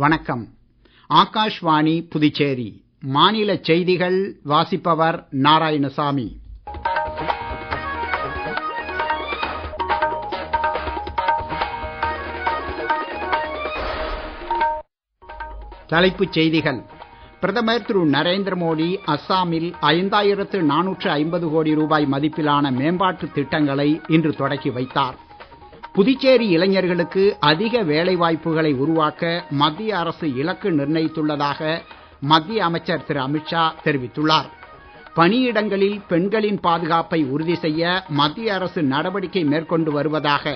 வணக்கம். ஆகாஷ்வாணி புதுச்சேரி மாநில செய்திகள் வாசிப்பவர் நாராயணசாமி. தலைப்புச் செய்திகள். பிரதமர் திரு நரேந்திர மோடி அஸ்ஸாமில் 5450 கோடி ரூபாய் மதிப்பிலான மேம்பாட்டு திட்டங்களை இன்று தொடக்கி வைத்தார். புதுச்சேரி இளைஞர்களுக்கு அதிக வேலை வாய்ப்புகளை உருவாக்க மத்திய அரசு இலக்கு நிர்ணயித்துள்ளதாக மத்திய அமைச்சர் திரு அமித்ஷா தெரிவித்துள்ளார். பணியிடங்களில் பெண்களின் பாதுகாப்பை உறுதி செய்ய மத்திய அரசு நடவடிக்கை மேற்கொண்டு வருவதாக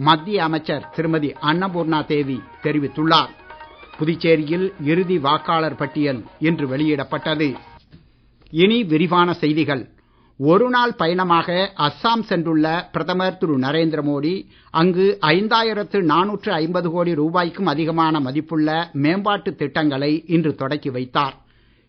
மத்திய அமைச்சர் திருமதி அன்னபூர்ணா தேவி தெரிவித்துள்ளார். புதுச்சேரியில் இறுதி வாக்காளர் பட்டியல் இன்று வெளியிடப்பட்டது. இனி விரிவான செய்திகள். ஒரு நாள் பயணமாக அஸ்ஸாம் சென்றுள்ள பிரதமர் திரு நரேந்திர மோடி அங்கு 5450 கோடி ரூபாய்க்கும் அதிகமான மதிப்புள்ள மேம்பாட்டு திட்டங்களை இன்று தொடக்கி வைத்தார்.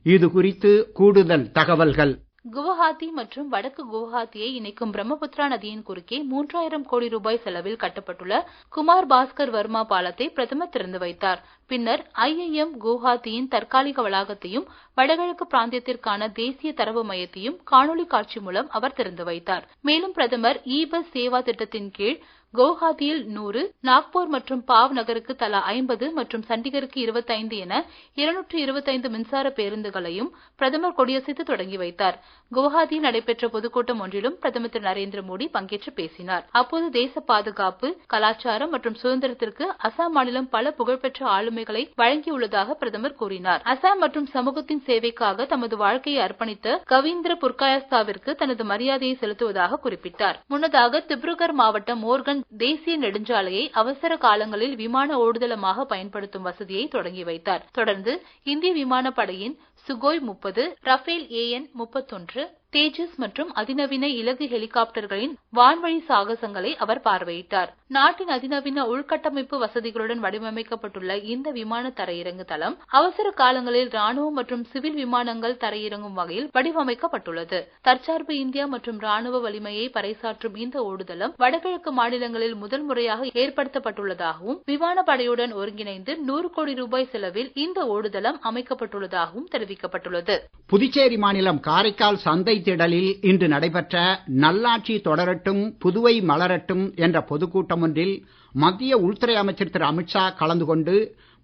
இது குறித்து கூடுதல் தகவல்கள். குவஹாத்தி மற்றும் வடக்கு குவஹாத்தியை இணைக்கும் பிரம்மபுத்திரா நதியின் குறுக்கே 3000 கோடி ரூபாய் செலவில் கட்டப்பட்டுள்ள குமார் பாஸ்கர் வர்மா பாலத்தை பிரதமர் திறந்து வைத்தார். பின்னர் IIM குவஹாத்தியின் தற்காலிக வளாகத்தையும் வடகிழக்கு பிராந்தியத்திற்கான தேசிய தரவு மையத்தையும் காணொலி காட்சி மூலம் அவர் திறந்து வைத்தார். மேலும் பிரதமர் இ-பஸ் சேவா திட்டத்தின் கீழ் குவஹாத்தியில் 100, நாக்பூர் மற்றும் பாவ் நகருக்கு தலா 50 மற்றும் சண்டிகருக்கு 25 என 225 மின்சார பேருந்துகளையும் பிரதமர் கொடியசைத்து தொடங்கி வைத்தார். குவஹாத்தியில் நடைபெற்ற பொதுக்கூட்டம் ஒன்றிலும் பிரதமர் திரு நரேந்திர மோடி பங்கேற்று பேசினார். அப்போது தேச பாதுகாப்பு, கலாச்சாரம் மற்றும் சுதந்திரத்திற்கு அசாம் மாநிலம் பல புகழ்பெற்ற ஆளுமைகளை வழங்கியுள்ளதாக பிரதமர் கூறினார். அசாம் மற்றும் சமூகத்தின் சேவைக்காக தமது வாழ்க்கையை அர்ப்பணித்த கவீந்திர புர்காயஸ்தாவிற்கு தனது மரியாதையை செலுத்துவதாக குறிப்பிட்டார். முன்னதாக திப்ருகர் மாவட்டம் மோர்கன் தேசிய நெடுஞ்சாலையை அவசர காலங்களில் விமான ஓடுதளமாக பயன்படுத்தும் வசதியை தொடங்கி வைத்தார். தொடர்ந்து இந்திய விமானப்படையின் சுகோய் 30, ரஃபேல் AN-31, தேஜஸ் மற்றும் அதிநவீன இலகு ஹெலிகாப்டர்களின் வான்வழி சாகசங்களை அவர் பார்வையிட்டார். நாட்டின் அதிநவீன உள்கட்டமைப்பு வசதிகளுடன் வடிவமைக்கப்பட்டுள்ள இந்த விமான தரையிறங்கு தளம் அவசர காலங்களில் ராணுவம் மற்றும் சிவில் விமானங்கள் தரையிறங்கும் வகையில் வடிவமைக்கப்பட்டுள்ளது. தற்சார்பு இந்தியா மற்றும் ராணுவ வலிமையை பறைசாற்றும் இந்த ஓடுதளம் வடகிழக்கு மாநிலங்களில் முதல் முறையாக ஏற்படுத்தப்பட்டுள்ளதாகவும் விமானப்படையுடன் ஒருங்கிணைந்து 100 கோடி ரூபாய் செலவில் இந்த ஓடுதளம் அமைக்கப்பட்டுள்ளதாகவும் தெரிவிக்கப்பட்டுள்ளது. புதுச்சேரி மாநிலம் காரைக்கால் சந்தை திடலில் இன்று நடைபெற்ற நல்லாட்சி தொடரட்டும் புதுவை மலரட்டும் என்ற பொதுக்கூட்டம் ஒன்றில் மத்திய உள்துறை அமைச்சர் திரு அமித்ஷா கலந்து கொண்டு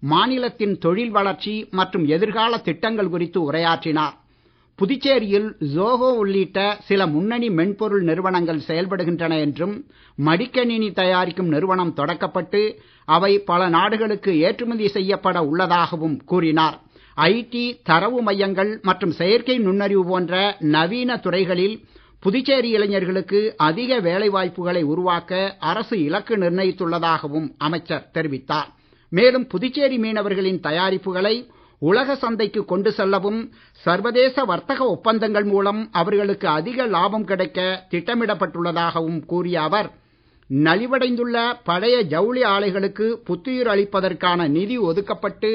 மாநிலத்தின் தொழில் வளர்ச்சி மற்றும் எதிர்கால திட்டங்கள் குறித்து உரையாற்றினார். புதுச்சேரியில் ஜோஹோ உள்ளிட்ட சில முன்னணி மென்பொருள் நிறுவனங்கள் செயல்படுகின்றன என்றும் மடிக்கணினி தயாரிக்கும் நிறுவனம் தொடக்கப்பட்டு அவை பல நாடுகளுக்கு ஏற்றுமதி செய்யப்பட உள்ளதாகவும் கூறினார். IT, தரவு மையங்கள் மற்றும் செயற்கை நுண்ணறிவு போன்ற நவீன துறைகளில் புதுச்சேரி இளைஞர்களுக்கு அதிக வேலை வாய்ப்புகளை உருவாக்க அரசு இலக்கு நிர்ணயித்துள்ளதாகவும் அமைச்சர் தெரிவித்தார். மேலும் புதுச்சேரி மீனவர்களின் தயாரிப்புகளை உலக சந்தைக்கு கொண்டு செல்லவும் சர்வதேச வர்த்தக ஒப்பந்தங்கள் மூலம் அவர்களுக்கு அதிக லாபம் கிடைக்க திட்டமிடப்பட்டுள்ளதாகவும் கூறிய அவர், நலிவடைந்துள்ள பழைய ஜவுளி ஆலைகளுக்கு புத்துயிர் அளிப்பதற்கான நிதி ஒதுக்கப்பட்டு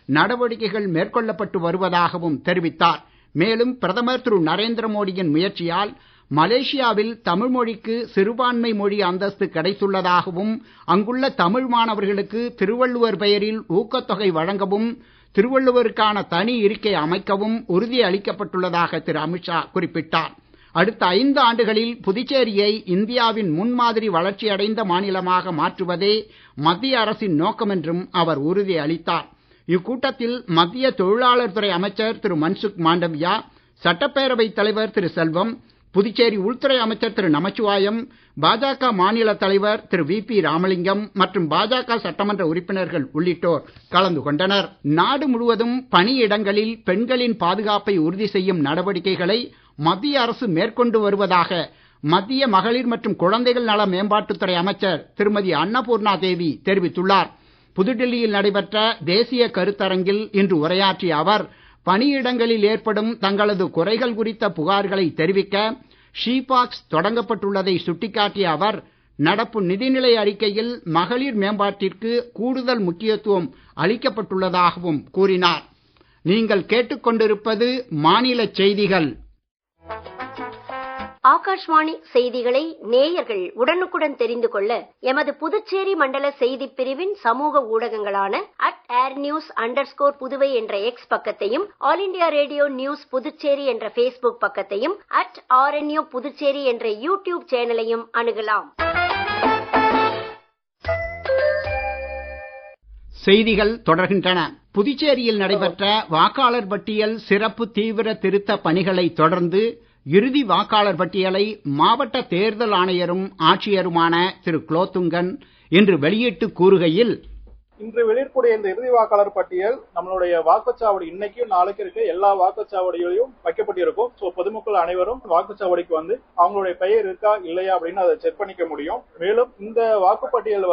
நடவடிக்கைகள் மேற்கொள்ளப்பட்டு வருவதாகவும் தெரிவித்தார். மேலும் பிரதமர் திரு நரேந்திர மோடியின் முயற்சியால் மலேசியாவில் தமிழ் மொழிக்கு சிறுபான்மை மொழி அந்தஸ்து கிடைத்துள்ளதாகவும் அங்குள்ள தமிழ் மாணவர்களுக்கு திருவள்ளுவர் பெயரில் ஊக்கத்தொகை வழங்கவும் திருவள்ளுவருக்கான தனி இருக்கை அமைக்கவும் உறுதி அளிக்கப்பட்டுள்ளதாக திரு அமித்ஷா குறிப்பிட்டார். அடுத்த 5 ஆண்டுகளில் புதுச்சேரியை இந்தியாவின் முன்மாதிரி வளர்ச்சியடைந்த மாநிலமாக மாற்றுவதே மத்திய அரசின் நோக்கம் என்றும் அவர் உறுதி அளித்தார். இக்கூட்டத்தில் மத்திய தொழிலாளர் துறை அமைச்சர் திரு மன்சுக் மாண்டவியா, சட்டப்பேரவைத் தலைவர் திரு செல்வம், புதுச்சேரி உள்துறை அமைச்சர் திரு நமச்சிவாயம், பாஜக மாநில தலைவர் திரு VP ராமலிங்கம் மற்றும் பாஜக சட்டமன்ற உறுப்பினர்கள் உள்ளிட்டோர் கலந்து கொண்டனர். நாடு முழுவதும் பணியிடங்களில் பெண்களின் பாதுகாப்பை உறுதி செய்யும் நடவடிக்கைகளை மத்திய அரசு மேற்கொண்டு வருவதாக மத்திய மகளிர் மற்றும் குழந்தைகள் நல மேம்பாட்டுத்துறை அமைச்சர் திருமதி அன்னபூர்ணா தேவி தெரிவித்துள்ளார். புதுடெல்லியில் நடைபெற்ற தேசிய கருத்தரங்கில் இன்று உரையாற்றிய அவர், பணியிடங்களில் ஏற்படும் தங்களது குறைகள் குறித்த புகார்களை தெரிவிக்க ஷீபாக்ஸ் தொடங்கப்பட்டுள்ளதை சுட்டிக்காட்டிய அவர், நடப்பு நிதிநிலை அறிக்கையில் மகளிர் மேம்பாட்டிற்கு கூடுதல் முக்கியத்துவம் அளிக்கப்பட்டுள்ளதாகவும் கூறினார். நீங்கள் கேட்டுக்கொண்டிருப்பது மாநில செய்திகள். ஆகாஷ்வாணி செய்திகளை நேயர்கள் உடனுக்குடன் தெரிந்து கொள்ள எமது புதுச்சேரி மண்டல செய்திப் பிரிவின் சமூக ஊடகங்களான @airnews_புதுவை என்ற எக்ஸ் பக்கத்தையும், all India radio news Puducherry என்ற ஃபேஸ்புக் பக்கத்தையும், @RNU புதுச்சேரி என்ற யூடியூப் சேனலையும் அணுகலாம். செய்திகள் தொடர்கின்றன. புதுச்சேரியில் நடைபெற்ற வாக்காளர் பட்டியல் சிறப்பு தீவிர திருத்த பணிகளை தொடர்ந்து இறுதி வாக்காளர் பட்டியலை மாவட்ட தேர்தல் ஆணையரும் ஆட்சியருமான திரு குலோத்துங்கன் இன்று வெளியிட்டு கூறுகையில், இன்று வெளியிடக்கூடிய இந்த இறுதி வாக்காளர் பட்டியல் நம்மளுடைய வாக்குச்சாவடி இன்னைக்கும் நாளைக்கு இருக்க எல்லா வாக்குச்சாவடிகளையும் வைக்கப்பட்டிருக்கும். சோ பொதுமக்கள் அனைவரும் வாக்குச்சாவடிக்கு வந்து அவங்களுடைய பெயர் இருக்கா இல்லையா அப்படின்னு அதை செக் பண்ணிக்க முடியும். மேலும் இந்த வாக்குப்பட்டியல்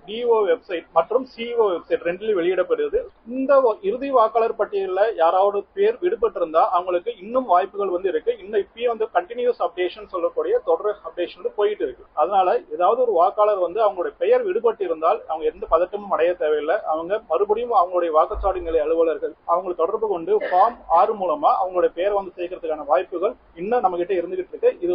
டிஓ வெப்சைட் மற்றும் சிஓ வெப்சைட் ரெண்டிலும் வெளியிடப்படுகிறது. இந்த இறுதி வாக்காளர் பட்டியலில் யாராவது பேர் விடுபட்டிருந்தா அவங்களுக்கு இன்னும் வாய்ப்புகள் இருக்கு. இன்னும் இப்பயும் கண்டினியூஸ் அப்டேஷன் சொல்லக்கூடிய தொடர் அப்டேஷன் போயிட்டு இருக்கு. அதனால ஏதாவது ஒரு வாக்காளர் அவங்களுடைய பெயர் விடுபட்டு இருந்தால் அவங்க எந்த பதட்டமும் அடைய தேவை. அவங்க மறுபடியும் அவங்களுடைய வாக்குச்சாவடி நிலை அலுவலர்கள் அவங்களை தொடர்பு கொண்டு ஃபார்ம் 6 மூலமா அவங்களுடைய பெயர் சேர்க்கறதுக்கான வாய்ப்புகள் இன்னும் நம்ம கிட்ட இருந்துகிட்டு இருக்கு. இது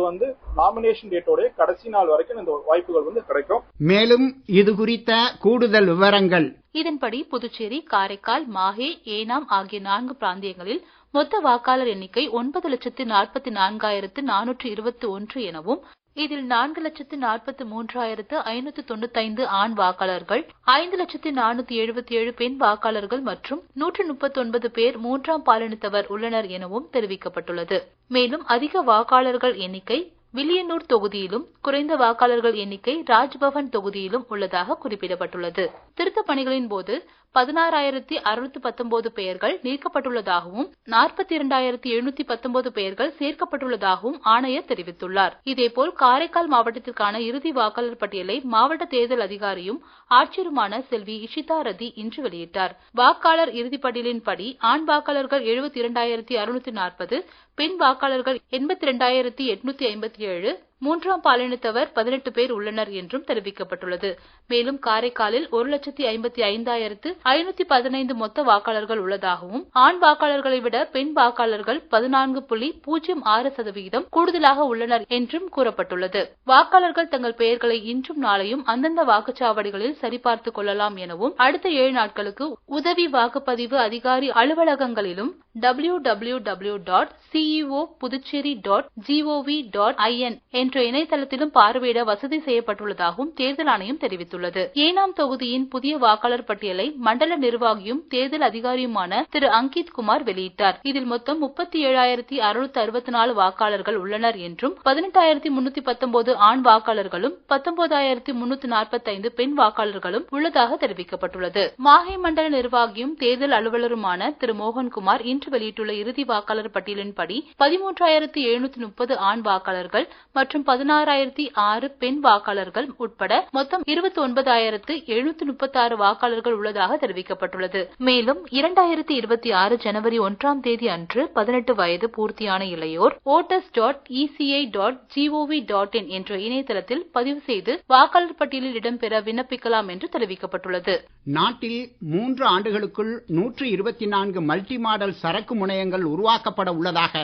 நாமினேஷன் டேட்டோட கடைசி நாள் வரைக்கும் இந்த வாய்ப்புகள் கிடைக்கும். மேலும் இது குறித்த கூடுதல் விவரங்கள். இதன்படி புதுச்சேரி, காரைக்கால், மாஹே, ஏனாம் ஆகிய 4 பிராந்தியங்களில் மொத்த வாக்காளர் எண்ணிக்கை 9,44,421 எனவும் இதில் 4,43,595 ஆண் வாக்காளர்கள், 5,477 பெண் வாக்காளர்கள் மற்றும் 139 பேர் 3ஆம் பாலினத்தவர் உள்ளனர் எனவும் தெரிவிக்கப்பட்டுள்ளது. மேலும் அதிக வாக்காளர்கள் எண்ணிக்கை வில்லியனூர் தொகுதியிலும், குறைந்த வாக்காளர்கள் எண்ணிக்கை ராஜ்பவன் தொகுதியிலும் உள்ளதாக குறிப்பிடப்பட்டுள்ளது. திருத்தப் பணிகளின் போது 16,619 பெயர்கள் நீக்கப்பட்டுள்ளதாகவும் 42,719 பெயர்கள் சேர்க்கப்பட்டுள்ளதாகவும் ஆணையர் தெரிவித்துள்ளார். இதேபோல் காரைக்கால் மாவட்டத்திற்கான இறுதி வாக்காளர் பட்டியலை மாவட்ட தேர்தல் அதிகாரியும் ஆட்சியருமான செல்வி இஷிதா ரதி இன்று வெளியிட்டார். வாக்காளர் இறுதிப் பட்டியலின்படி ஆண் வாக்காளர்கள் 72,640, பெண் வாக்காளர்கள் 82,857, 3ஆம் பாலினத்தவர் 18 பேர் உள்ளனர் என்றும் தெரிவிக்கப்பட்டுள்ளது. மேலும் காரைக்காலில் 1,55,515 மொத்த வாக்காளர்கள் உள்ளதாகவும், ஆண் வாக்காளர்களை விட பெண் வாக்காளர்கள் 14.06% கூடுதலாக உள்ளனர் என்றும் கூறப்பட்டுள்ளது. வாக்காளர்கள் தங்கள் பெயர்களை இன்றும் நாளையும் அந்தந்த வாக்குச்சாவடிகளில் சரிபார்த்துக் கொள்ளலாம் எனவும், அடுத்த 7 நாட்களுக்கு உதவி வாக்குப்பதிவு அதிகாரி அலுவலகங்களிலும் www.ceopuducherry.gov.in என்ற இணையதளத்திலும் பார்வையிட வசதி செய்யப்பட்டுள்ளதாகவும் தேர்தல் ஆணையம் தெரிவித்துள்ளது. ஏனாம் தொகுதியின் புதிய வாக்காளர் பட்டியலை மண்டல நிர்வாகியும் தேர்தல் அதிகாரியுமான திரு அங்கித் குமார் வெளியிட்டார். இதில் மொத்தம் 37,664 வாக்காளர்கள் உள்ளனர் என்றும் 18,319 ஆண் வாக்காளர்களும் 19,345 பெண் வாக்காளர்களும் உள்ளதாக தெரிவிக்கப்பட்டுள்ளது. மாஹே மண்டல நிர்வாகியும் தேர்தல் அலுவலருமான திரு மோகன்குமார் இன்று வெளியிட்டுள்ள இறுதி வாக்காளர் பட்டியலின்படி 13,730 ஆண் வாக்காளர்கள் மற்றும் 16,006 பெண் வாக்காளர்கள் உட்பட மொத்தம் 29,736 வாக்காளர்கள் உள்ளதாக தெரிவிக்கப்பட்டுள்ளது. மேலும் 2026 ஜனவரி 1ஆம் தேதி அன்று 18 வயது பூர்த்தியான இளையோர் voters.eci.gov.in என்ற இணையதளத்தில் பதிவு செய்து வாக்காளர் பட்டியலில் இடம்பெற விண்ணப்பிக்கலாம் என்று தெரிவிக்கப்பட்டுள்ளது. நாட்டில் 3 ஆண்டுகளுக்குள் 124 மல்டி மாடல் சரக்கு முனையங்கள் உருவாக்கப்பட உள்ளதாக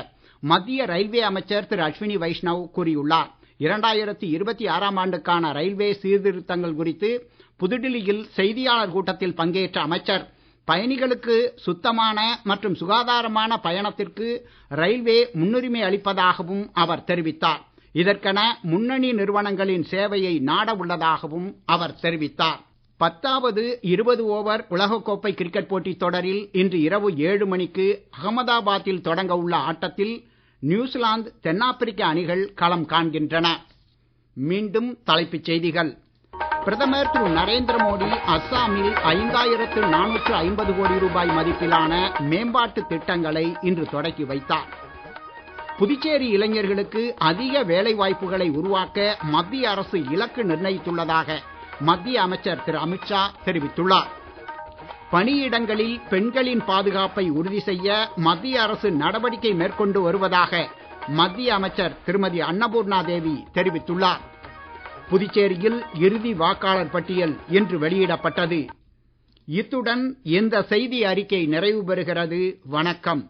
மத்திய ரயில்வே அமைச்சர் திரு அஸ்வினி வைஷ்ணவ் கூறியுள்ளார். 2026ஆம் ஆண்டுக்கான ரயில்வே சீர்திருத்தங்கள் குறித்து புதுடில்லியில் செய்தியாளர் கூட்டத்தில் பங்கேற்ற அமைச்சர், பயணிகளுக்கு சுத்தமான மற்றும் சுகாதாரமான பயணத்திற்கு ரயில்வே முன்னுரிமை அளிப்பதாகவும் அவர் தெரிவித்தார். இதற்கென முன்னணி நிறுவனங்களின் சேவையை நாட உள்ளதாகவும் அவர் தெரிவித்தார். 10வது 20 ஓவர் உலகக்கோப்பை கிரிக்கெட் போட்டித் தொடரில் இன்று இரவு 7 மணிக்கு அகமதாபாத்தில் தொடங்க உள்ள ஆட்டத்தில் நியூசிலாந்து, தென்னாப்பிரிக்க அணிகள் களம் காண்கின்றன. மீண்டும் தலைப்புச் செய்திகள். பிரதமர் திரு நரேந்திர மோடி அஸ்ஸாமில் 5,450 கோடி ரூபாய் மதிப்பிலான மேம்பாட்டு திட்டங்களை இன்று தொடக்கி வைத்தார். புதுச்சேரி இளைஞர்களுக்கு அதிக வேலை வாய்ப்புகளை உருவாக்க மத்திய அரசு இலக்கு நிர்ணயித்துள்ளதாக மத்திய அமைச்சர் திரு அமித்ஷா தெரிவித்துள்ளார். பணியிடங்களில் பெண்களின் பாதுகாப்பை உறுதி செய்ய மத்திய அரசு நடவடிக்கை மேற்கொண்டு வருவதாக மத்திய அமைச்சர் திருமதி அன்னபூர்ணா தேவி தெரிவித்துள்ளார். புதுச்சேரியில் இறுதி வாக்காளர் பட்டியல் இன்று வெளியிடப்பட்டது. இத்துடன் இந்த செய்தி அறிக்கை நிறைவு பெறுகிறது. வணக்கம்.